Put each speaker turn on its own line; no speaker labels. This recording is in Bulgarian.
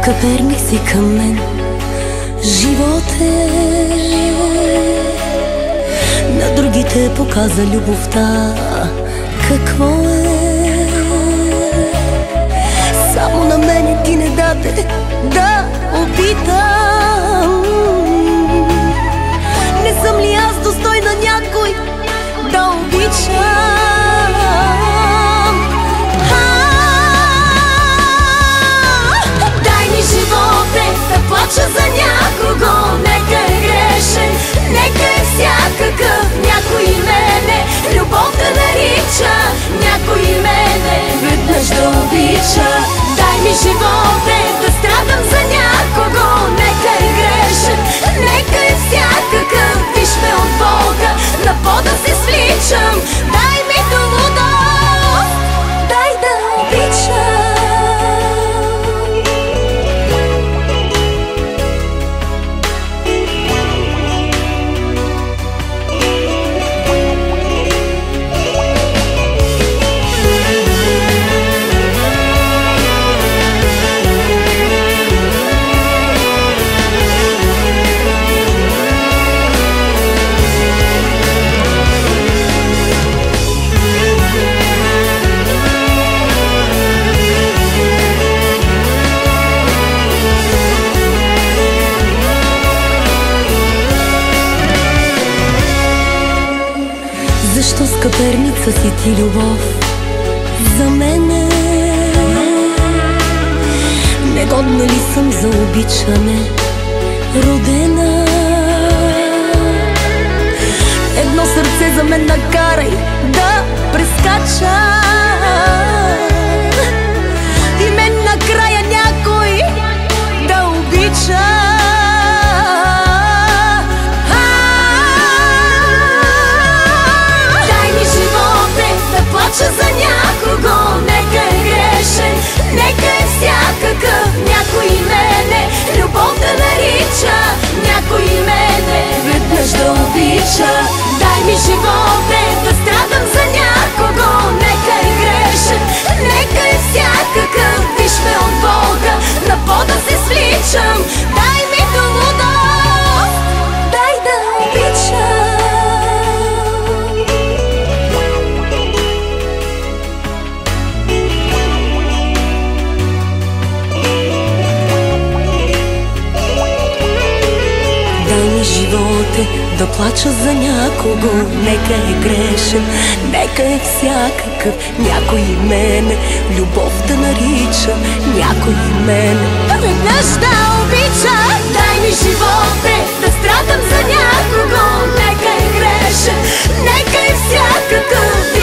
Скъперник си към мен, живот е. На другите показа любовта какво е. Само на мене ти не даде да опитам. Не съм ли аз достойна някой да обичам?
Плача за някого, нека е грешен, нека е всякакъв. Някой мене любов да нарича, някой мене веднъж да обича. Дай ми живота да страдам за някого, нека е грешен, нека е всякакъв. Виж ме от Бога, на пода се свличам. Дай ми до лудост, дай да обичам.
Защо скъперница си ти, любов, за мене? Негодна ли съм за обичане, родена? Едно сърце за мен накарай да прескача и мен накрая някой да обича.
Плача за някого, нека е грешен, нека е всякакъв. Някой мене любов да нарича, някой мене веднъж да обича. Дай ми живота да страдам за някого, нека е грешен, нека е всякакъв. Виж ме от Бога, на пода се свличам. Дай ми до лудост, дай да обичам.
Животе да плача за някого, нека е грешен, нека е всякакъв. Някой мене любов да нарича, някой мене
веднъж да обича. Дай ми живота да страдам за някого, нека е грешен, нека е всякакъв.